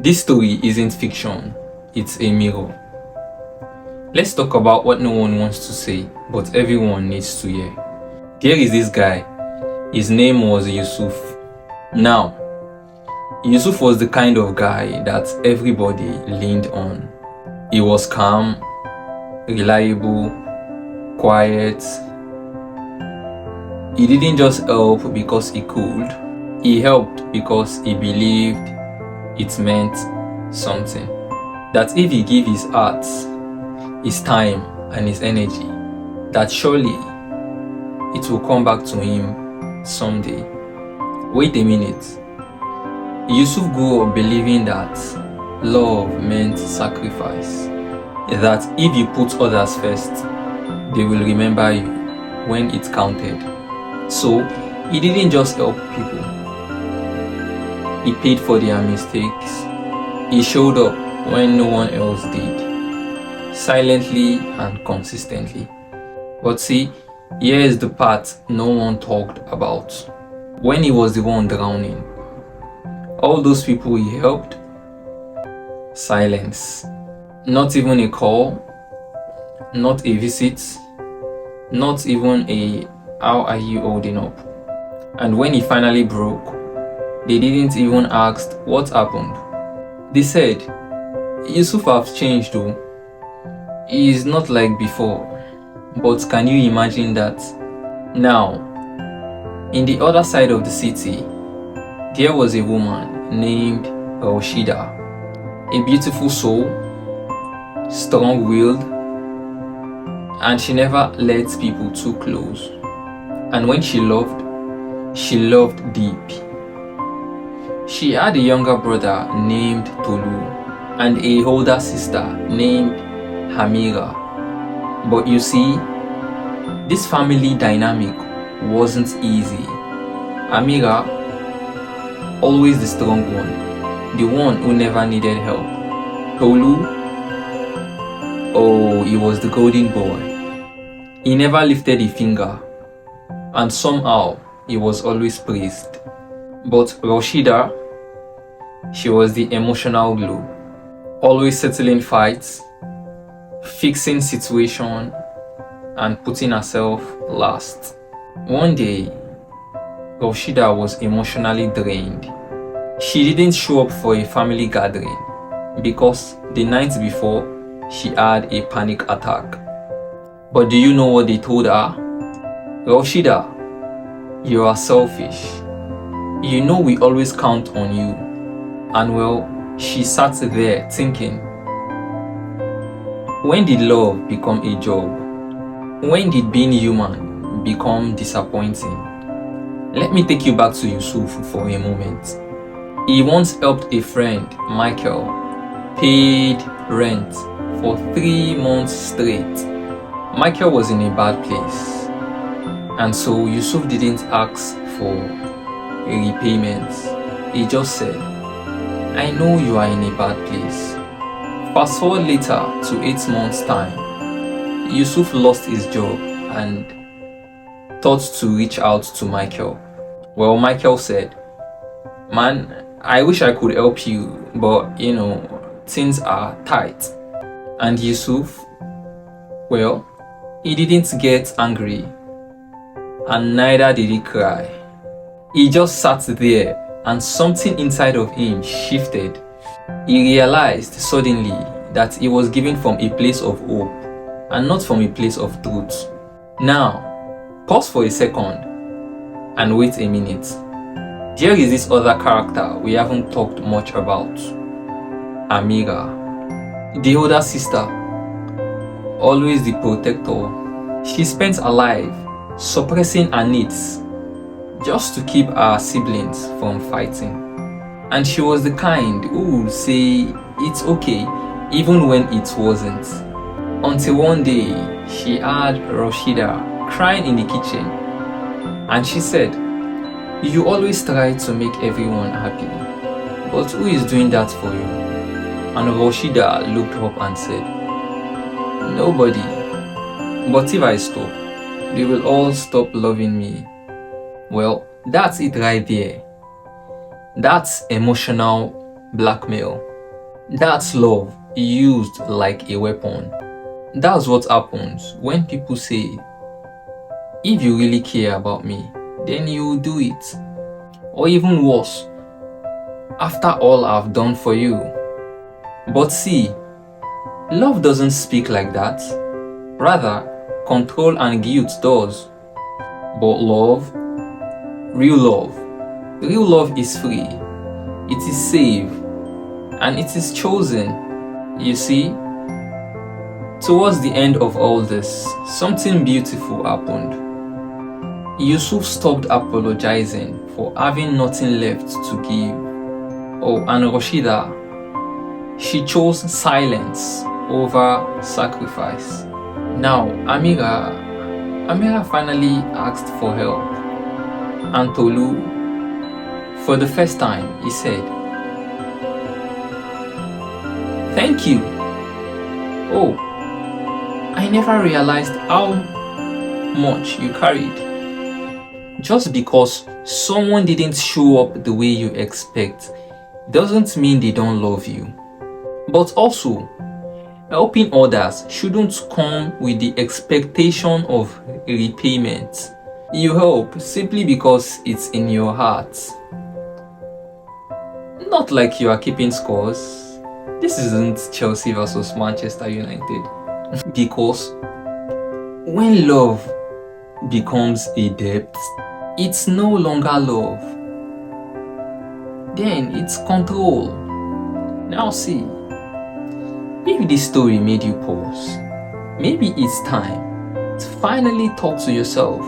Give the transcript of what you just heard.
This story isn't fiction, it's a mirror. Let's talk about what no one wants to say, but everyone needs to hear. There is this guy. His name was Yusuf. Now, Yusuf was the kind of guy that everybody leaned on. He was calm, reliable, quiet. He didn't just help because he could. He helped because he believed it meant something. That if he gave his heart, his time and his energy, that surely it will come back to him someday. Wait a minute. Yusuf grew up believing that love meant sacrifice. That if you put others first, they will remember you when it counted. So he didn't just help people. He paid for their mistakes. He showed up when no one else did, silently and consistently. But see, here is the part no one talked about. When he was the one drowning, all those people he helped, silence. Not even a call, not a visit, not even a "how are you holding up?" And when he finally broke, they didn't even ask what happened. They said, "Yusuf have changed though. He is not like before." But can you imagine that? Now, in the other side of the city, there was a woman named Roshida, a beautiful soul, strong-willed, and she never let people too close. And when she loved deep. She had a younger brother named Tolu and a older sister named Hamira. But you see, this family dynamic wasn't easy. Amira, always the strong one, the one who never needed help. Tolu, oh, he was the golden boy. He never lifted a finger, and somehow he was always praised. But Roshida, she was the emotional glue, always settling fights, fixing situation, and putting herself last. One day, Roshida was emotionally drained. She didn't show up for a family gathering because the night before she had a panic attack. But do you know what they told her? "Roshida, you are selfish. You know we always count on you." And well, she sat there thinking, when did love become a job? When did being human become disappointing? Let me take you back to Yusuf for a moment. He once helped a friend, Michael, paid rent for 3 months straight. Michael was in a bad place, and so Yusuf didn't ask for a repayment. He just said, "I know you are in a bad place." Fast forward later to 8 months' time, Yusuf lost his job and thought to reach out to Michael. Well, Michael said, "Man, I wish I could help you, but things are tight." And Yusuf, well, he didn't get angry, and neither did he cry. He just sat there, and something inside of him shifted. He realized suddenly that he was given from a place of hope and not from a place of truth. Now, pause for a second and wait a minute. There is this other character we haven't talked much about. Amira, the older sister, always the protector. She spent her life suppressing her needs just to keep her siblings from fighting. And she was the kind who would say it's okay even when it wasn't. Until one day, she heard Roshida crying in the kitchen, and she said, "You always try to make everyone happy, but who is doing that for you?" And Roshida looked up and said, "Nobody. But if I stop, they will all stop loving me." Well, that's it right there. That's emotional blackmail. That's love used like a weapon. That's what happens when people say, if you really care about me, then you will do it. Or even worse, after all I've done for you. But see, love doesn't speak like that. Rather, control and guilt does. But real love is free, it is safe, and it is chosen. You see, towards the end of all this, something beautiful happened. Yusuf stopped apologizing for having nothing left to give. Oh, and Roshida, she chose silence over sacrifice. Now, Amira finally asked for help. And Tolu, for the first time, he said, "Thank you. Oh, I never realized how much you carried." Just because someone didn't show up the way you expect doesn't mean they don't love you. But also, helping others shouldn't come with the expectation of repayment. You help simply because it's in your heart. Not like you are keeping scores. This isn't Chelsea versus Manchester United. Because when love becomes a debt, it's no longer love. Then it's control. Now see, if this story made you pause, maybe it's time to finally talk to yourself.